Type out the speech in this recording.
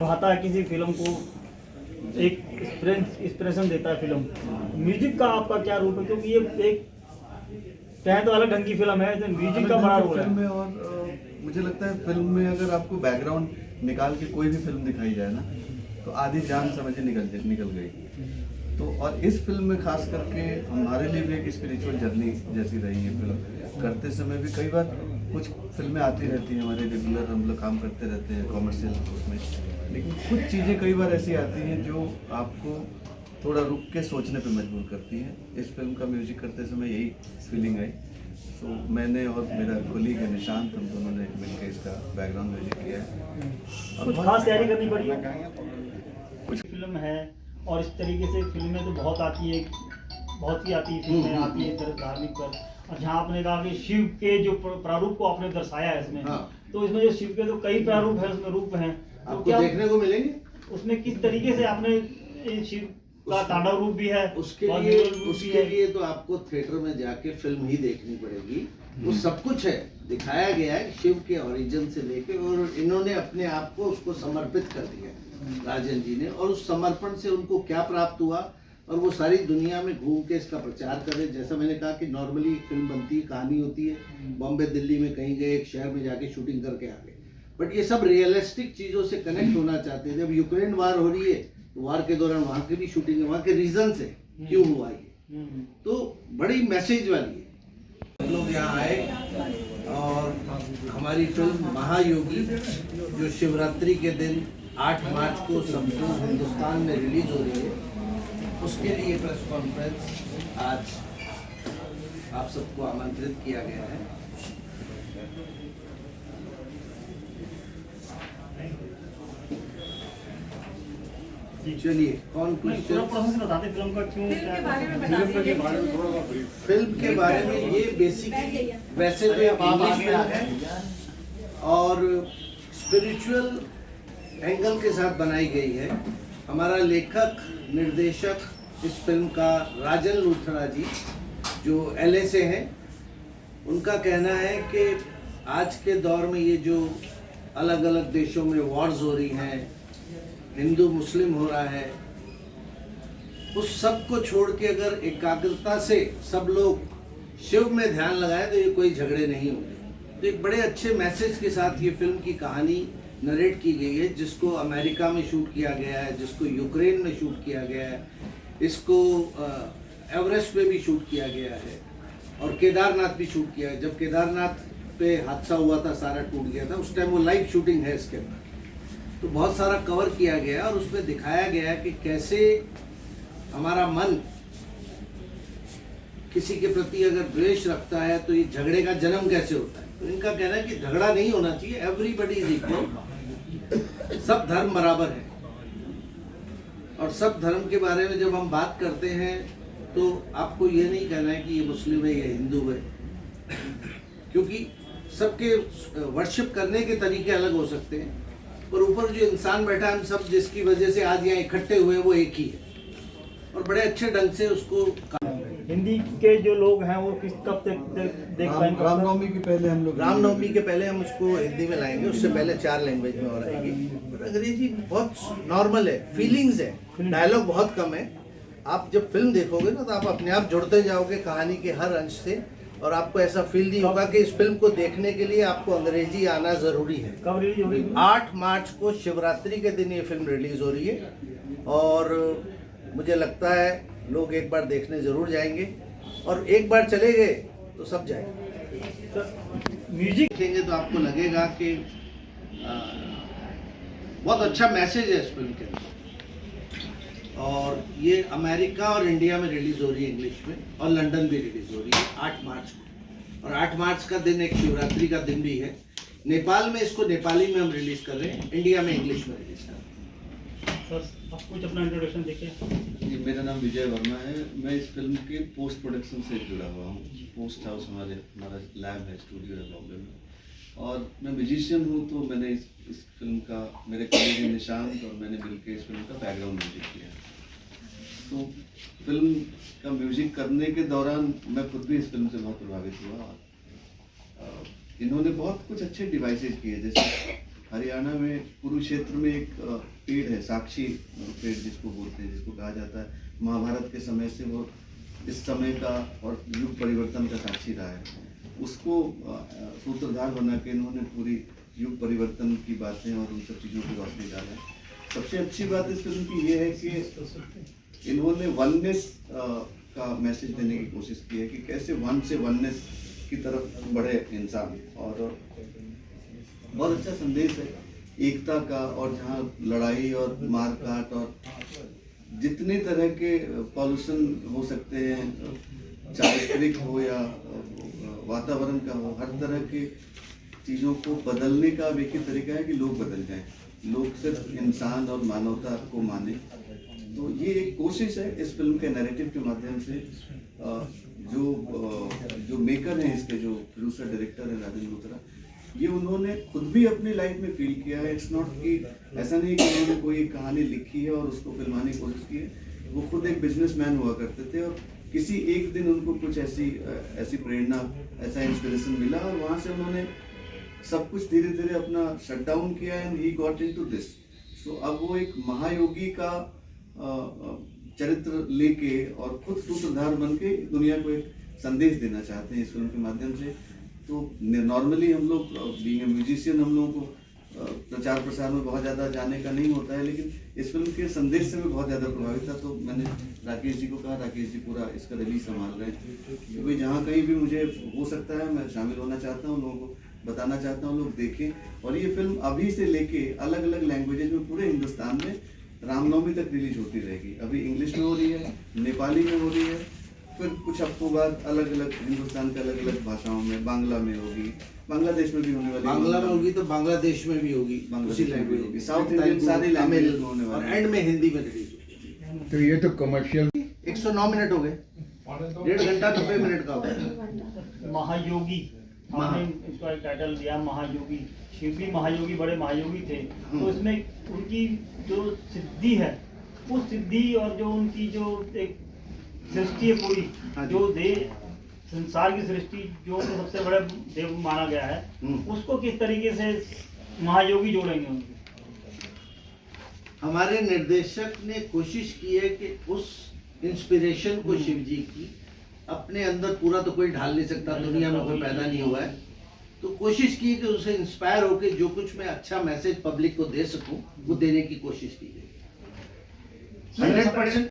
भाता है किसी फिल्म को, एक इंस्पिरेशन देता है फिल्म। म्यूजिक का आपका क्या रूप है, क्योंकि ये एक कहें तो अलग ढंग की फिल्म है, म्यूजिक का बड़ा रोल है। और मुझे लगता है फिल्म में अगर आपको बैकग्राउंड निकाल के कोई भी फिल्म दिखाई जाए ना, तो आधी जान समझे निकल गई। तो और इस फिल्म में खास करके हमारे लिए भी एक स्पिरिचुअल जर्नी जैसी रही है। फिल्म करते समय भी कई बार कुछ फिल्में आती रहती हैं, हमारे रेगुलर हम लोग काम करते रहते हैं कॉमर्शियल उसमें, लेकिन कुछ चीज़ें कई बार ऐसी आती हैं जो आपको थोड़ा रुक के सोचने पे मजबूर करती हैं। इस फिल्म का म्यूजिक करते समय यही फीलिंग आई। तो मैंने और मेरा कोलीग है निशांत, हम दोनों ने मिलकर इसका बैकग्राउंड म्यूजिक किया है। कुछ खास तैयारी करनी पड़ी है। कुछ फिल्म है और इस तरीके से फिल्में तो बहुत आती है, बहुत सी आती है फिल्में आती है तरह धार्मिक पर, और जहाँ आपने कहा कि शिव के जो प्रारूप को आपने दर्शाया है इसमें, तो इसमें जो शिव के तो कई प्रारूप है, उसमें रूप हैं, तो आपको क्या देखने को मिलेंगे। उसमें किस तरीके से आपने शिव का तांडव रूप भी है, उसके लिए तो आपको थिएटर में जाके फिल्म ही देखनी पड़ेगी। वो सब कुछ है, दिखाया गया है शिव के ओरिजिन से लेके, और इन्होंने अपने आप को उसको समर्पित कर दिया राजन जी ने, और उस समर्पण से उनको क्या प्राप्त हुआ, और वो सारी दुनिया में घूम के इसका प्रचार कर रहे। जैसा मैंने कहा कि नॉर्मली फिल्म बनती है, कहानी होती है, बॉम्बे दिल्ली में कहीं गए, एक शहर में जाके शूटिंग करके आ गए, बट ये सब रियलिस्टिक चीज़ों से कनेक्ट होना चाहते थे। अब यूक्रेन वार हो रही है, वार के दौरान वहाँ की भी शूटिंग है, वहाँ के रीजन से क्यों हुआ ये, तो बड़ी मैसेज वाली है। हम लोग यहाँ आए और हमारी फिल्म महायोगी जो शिवरात्रि के दिन 8 मार्च को संपूर्ण हिंदुस्तान में रिलीज हो रही है, उसके लिए प्रेस कॉन्फ्रेंस आज आप सबको आमंत्रित किया गया है। चलिए कौन पूरा प्रोसेस बताते फिल्म का, क्यों फिल्म के बारे में ये बेसिक, वैसे तो इंग्लिश फिल्म है और स्पिरिचुअल एंगल के साथ बनाई गई है। हमारा लेखक निर्देशक इस फिल्म का राजन लूथरा जी जो LA से हैं, उनका कहना है कि आज के दौर में ये जो अलग अलग देशों में वॉर्स हो रही हैं, हिंदू मुस्लिम हो रहा है, उस सब को छोड़ के अगर एकाग्रता से सब लोग शिव में ध्यान लगाए तो ये कोई झगड़े नहीं होंगे। तो एक बड़े अच्छे मैसेज के साथ ये फिल्म की कहानी नरेट की गई है, जिसको अमेरिका में शूट किया गया है, जिसको यूक्रेन में शूट किया गया है, इसको एवरेस्ट पे भी शूट किया गया है, और केदारनाथ भी शूट किया है। जब केदारनाथ पे हादसा हुआ था, सारा टूट गया था, उस टाइम वो लाइव शूटिंग है इसके अंदर। तो बहुत सारा कवर किया गया और उसमें दिखाया गया कि कैसे हमारा मन किसी के प्रति अगर द्वेष रखता है तो ये झगड़े का जन्म कैसे होता है। तो इनका कहना है कि झगड़ा नहीं होना चाहिए, एवरीबडी इज इक्वल, सब धर्म बराबर है। और सब धर्म के बारे में जब हम बात करते हैं तो आपको ये नहीं कहना है कि ये मुस्लिम है या हिंदू है, क्योंकि सबके वर्शिप करने के तरीके अलग हो सकते हैं, पर ऊपर जो इंसान बैठा है, हम सब जिसकी वजह से आज यहाँ इकट्ठे हुए वो एक ही है, और बड़े अच्छे ढंग से उसको। हिंदी के जो लोग हैं वो किस कब तक देख पाएंगे? रामनवमी के पहले हम लोग, रामनवमी के पहले हम उसको हिंदी में लाएंगे, उससे पहले 4 लैंग्वेज में और आएगी। अंग्रेजी बहुत नॉर्मल है, फीलिंग्स है, डायलॉग बहुत कम है। आप जब फिल्म देखोगे ना तो आप अपने आप जुड़ते जाओगे कहानी के हर अंश से, और आपको ऐसा फील नहीं होगा कि इस फिल्म को देखने के लिए आपको अंग्रेजी आना जरूरी है। कब रिलीज हो रही है? 8 मार्च को शिवरात्रि के दिन ये फिल्म रिलीज हो रही है, और मुझे लगता है लोग एक बार देखने जरूर जाएंगे, और एक बार चले गए तो सब जाएंगे। म्यूजिक देखेंगे तो आपको लगेगा कि बहुत अच्छा मैसेज है इस फिल्म के अंदर। और ये अमेरिका और इंडिया में रिलीज हो रही है इंग्लिश में, और लंदन भी रिलीज हो रही है 8 मार्च को। और 8 मार्च का दिन एक शिवरात्रि का दिन भी है। नेपाल में इसको नेपाली में हम रिलीज कर रहे हैं, इंडिया में इंग्लिश में रिलीज कर रहे हैं। सर आप कुछ अपना इंट्रोडक्शन देखिए। जी, मेरा नाम विजय वर्मा है। मैं इस फिल्म के पोस्ट प्रोडक्शन से जुड़ा हुआ हूँ। पोस्ट हाउस हमारा लैब है, स्टूडियो है बॉम्बे में, और मैं म्यूजिशियन हूँ। तो मैंने इस फिल्म का, मेरे कलीग निशांत और मैंने मिलकर इस फिल्म का बैकग्राउंड म्यूजिक किया। तो फिल्म का म्यूजिक करने के दौरान मैं खुद भी इस फिल्म से बहुत प्रभावित हुआ। इन्होंने बहुत कुछ अच्छे डिवाइसेज किए, जैसे हरियाणा में कुरुक्षेत्र में एक पेड़ है, साक्षी पेड़ जिसको बोलते हैं, जिसको कहा जाता है महाभारत के समय से वो इस समय का और युग परिवर्तन का साक्षी रहा है। उसको सूत्रधार बना के इन्होंने पूरी युग परिवर्तन की बातें और उन सब चीज़ों की रोशनी डाला है। सबसे अच्छी बात इस फिल्म की ये है कि इन्होंने वननेस का मैसेज देने की कोशिश की है कि कैसे वन से वननेस की तरफ बढ़े इंसान, और बहुत अच्छा संदेश है एकता का। और जहाँ लड़ाई और मारकाट और जितने तरह के पॉल्यूशन हो सकते हैं, चारित्रिक हो या वातावरण का हो, हर तरह की चीज़ों को बदलने का एक ही तरीका है कि लोग बदल जाएं, लोग सिर्फ इंसान और मानवता को माने। तो ये एक कोशिश है इस फिल्म के नैरेटिव के माध्यम से। जो मेकर हैं इसके, जो प्रोड्यूसर डायरेक्टर है राजेंद्र लूथरा, ये उन्होंने खुद भी अपनी लाइफ में फील किया है। इट्स नॉट कि ऐसा नहीं कि उन्होंने कोई कहानी लिखी है और उसको फिल्माने की कोशिश की है। वो खुद एक बिजनेसमैन हुआ करते थे और किसी एक दिन उनको कुछ ऐसी प्रेरणा, ऐसा इंस्पिरेशन मिला और वहाँ से उन्होंने सब कुछ धीरे धीरे अपना शट डाउन किया and he got into this. So अब वो एक महायोगी का चरित्र लेके और खुद सूत्रधार बन के दुनिया को एक संदेश देना चाहते हैं इस फिल्म के माध्यम से। तो नॉर्मली हम लोग बीइंग ए म्यूजिशियन, हम लोगों को प्रचार प्रसार में बहुत ज़्यादा जाने का नहीं होता है, लेकिन इस फिल्म के संदेश से मैं बहुत ज़्यादा प्रभावित था। तो मैंने राकेश जी को कहा, राकेश जी पूरा इसका रिलीज संभाल रहे हैं, क्योंकि जहाँ कहीं भी मुझे हो सकता है मैं शामिल होना चाहता हूँ, लोगों को बताना चाहता हूँ लोग देखें। और ये फिल्म अभी से लेके अलग अलग लैंग्वेजेज में पूरे हिंदुस्तान में रामनवमी तक रिलीज होती रहेगी। अभी इंग्लिश में हो रही है, नेपाली में हो रही है, फिर कुछ हफ्तों बाद अलग अलग हिंदुस्तान के अलग अलग भाषाओं में, बांग्ला में होगी, बांग्लादेश में भी होने वाली, बांग्ला में होगी तो बांग्लादेश में भी होगी, उसी लैंग्वेज होगी, साउथ इंडियन सारी लैंग्वेज में होने और वाली, एंड में हिंदी में रिलीज होगी। तो ये तो कमर्शियल 109 मिनट हो गए, 1.5 घंटा 90 मिनट का होगा। महायोगी, हमने इसका टाइटल दिया महायोगी। शिव भी महायोगी, बड़े महायोगी थे। तो इसमें उनकी जो सिद्धि है, उस सिद्धि और जो उनकी जो एक सृष्टि है पूरी, जो संसार की सृष्टि जो सबसे बड़े देव माना गया है, उसको किस तरीके से महायोगी जोड़ेंगे उनके? हमारे निर्देशक ने कोशिश की है कि उस इंस्पिरेशन को शिव जी की अपने अंदर, पूरा तो कोई ढाल नहीं सकता, दुनिया में कोई पैदा नहीं हुआ है, तो कोशिश की कि उसे इंस्पायर होकर जो कुछ मैं अच्छा मैसेज पब्लिक को दे सकूं वो देने की कोशिश की गई। 100%